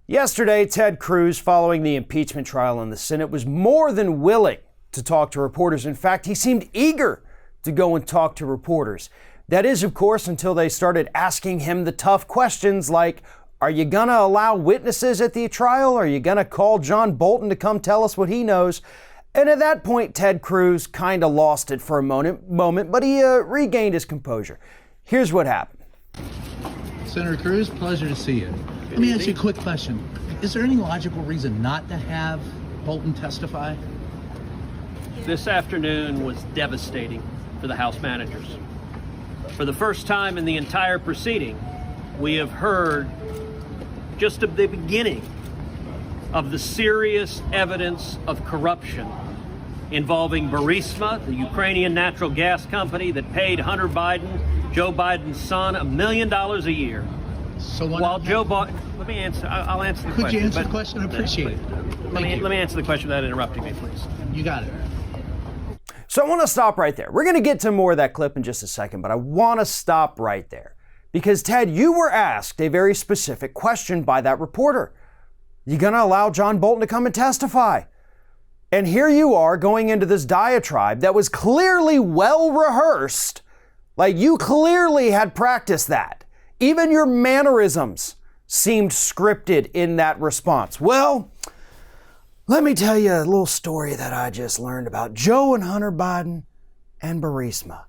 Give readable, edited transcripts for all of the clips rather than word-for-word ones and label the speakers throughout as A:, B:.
A: Yesterday, Ted Cruz, following the impeachment trial in the Senate, was more than willing to talk to reporters. In fact, he seemed eager to go and talk to reporters. That is, of course, until they started asking him the tough questions like, are you going to allow witnesses at the trial? Are you going to call John Bolton to come tell us what he knows? And at that point, Ted Cruz kind of lost it for a moment, but he regained his composure. Here's what happened.
B: Senator Cruz, pleasure to see you. Let me ask you a quick question. Is there any logical reason not to have Bolton testify?
C: This afternoon was devastating for the House managers. For the first time in the entire proceeding, we have heard just at the beginning of the serious evidence of corruption involving Burisma, the Ukrainian natural gas company that paid Hunter Biden, Joe Biden's son, $1 million a year.
B: So
C: while Joe Biden, let me answer. I'll answer the question.
B: Could you answer the question? I appreciate it.
C: Let me answer the question without interrupting me, please.
B: You got it.
A: So I want to stop right there. We're going to get to more of that clip in just a second, but I want to stop right there because, Ted, you were asked a very specific question by that reporter. You going to allow John Bolton to come and testify? And here you are going into this diatribe that was clearly well rehearsed. Like you clearly had practiced that. Even your mannerisms seemed scripted in that response. Well, let me tell you a little story that I just learned about Joe and Hunter Biden and Burisma.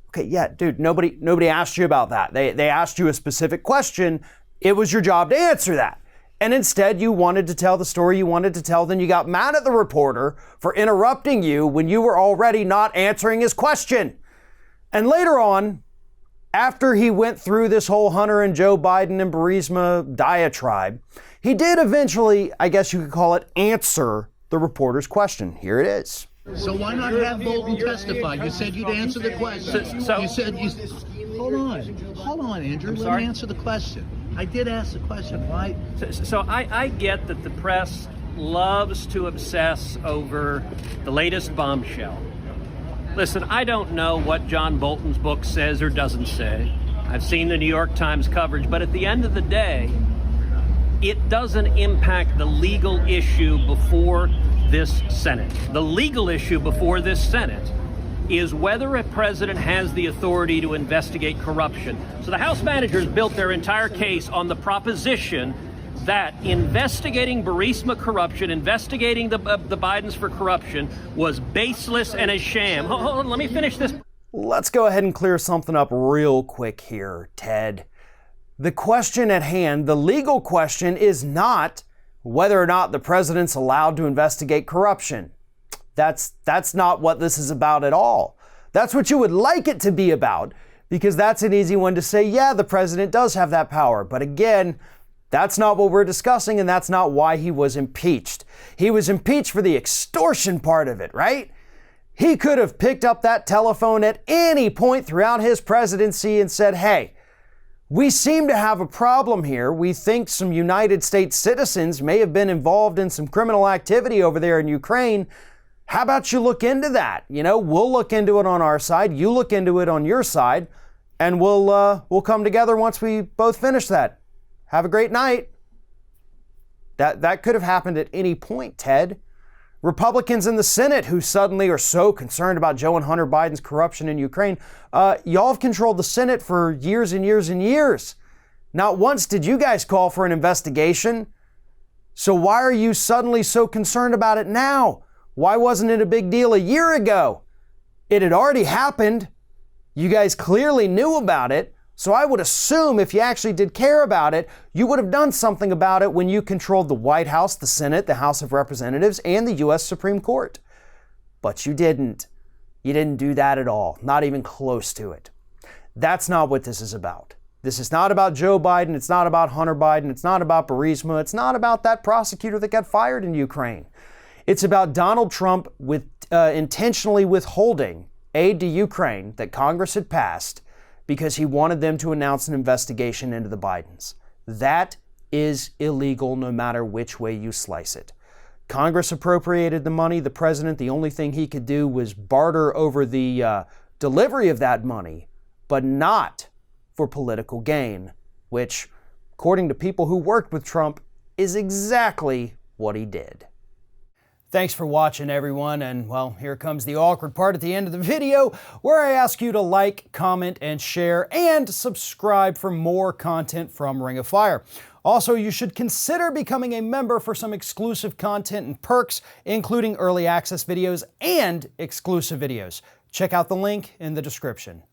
A: Okay, yeah, dude, nobody asked you about that. They asked you a specific question. It was your job to answer that. And instead, you wanted to tell the story you wanted to tell. Then you got mad at the reporter for interrupting you when you were already not answering his question. And later on, after he went through this whole Hunter and Joe Biden and Burisma diatribe, he did eventually, I guess you could call it, answer the reporter's question. Here it is.
B: So why not have Bolton testify? You said you'd answer the question. Hold on, Andrew. Let me answer the question. I did ask the question, right?
C: So I get that the press loves to obsess over the latest bombshell. Listen, I don't know what John Bolton's book says or doesn't say. I've seen the New York Times coverage, but at the end of the day, it doesn't impact the legal issue before this Senate. The legal issue before this Senate is whether a president has the authority to investigate corruption. So the House managers built their entire case on the proposition that investigating Burisma corruption, investigating the Bidens for corruption was baseless and a sham. Hold on, let me finish this.
A: Let's go ahead and clear something up real quick here, Ted. The question at hand, the legal question, is not whether or not the president's allowed to investigate corruption. That's not what this is about at all. That's what you would like it to be about, because that's an easy one to say, yeah, the president does have that power. But again, that's not what we're discussing, and that's not why he was impeached. He was impeached for the extortion part of it, right? He could have picked up that telephone at any point throughout his presidency and said, hey, we seem to have a problem here. We think some United States citizens may have been involved in some criminal activity over there in Ukraine. How about you look into that? You know, we'll look into it on our side. You look into it on your side, and we'll come together once we both finish that. Have a great night. That could have happened at any point, Ted. Republicans in the Senate who suddenly are so concerned about Joe and Hunter Biden's corruption in Ukraine, y'all have controlled the Senate for years and years and years. Not once did you guys call for an investigation. So why are you suddenly so concerned about it now? Why wasn't it a big deal a year ago? It had already happened. You guys clearly knew about it. So I would assume if you actually did care about it, you would have done something about it when you controlled the White House, the Senate, the House of Representatives, and the U.S. Supreme Court. But you didn't. You didn't do that at all, not even close to it. That's not what this is about. This is not about Joe Biden. It's not about Hunter Biden. It's not about Burisma. It's not about that prosecutor that got fired in Ukraine. It's about Donald Trump intentionally withholding aid to Ukraine that Congress had passed because he wanted them to announce an investigation into the Bidens. That is illegal no matter which way you slice it. Congress appropriated the money. The president, the only thing he could do was barter over the delivery of that money, but not for political gain, which, according to people who worked with Trump, is exactly what he did. Thanks for watching, everyone, and well, here comes the awkward part at the end of the video where I ask you to like, comment, and share, and subscribe for more content from Ring of Fire. Also, you should consider becoming a member for some exclusive content and perks, including early access videos and exclusive videos. Check out the link in the description.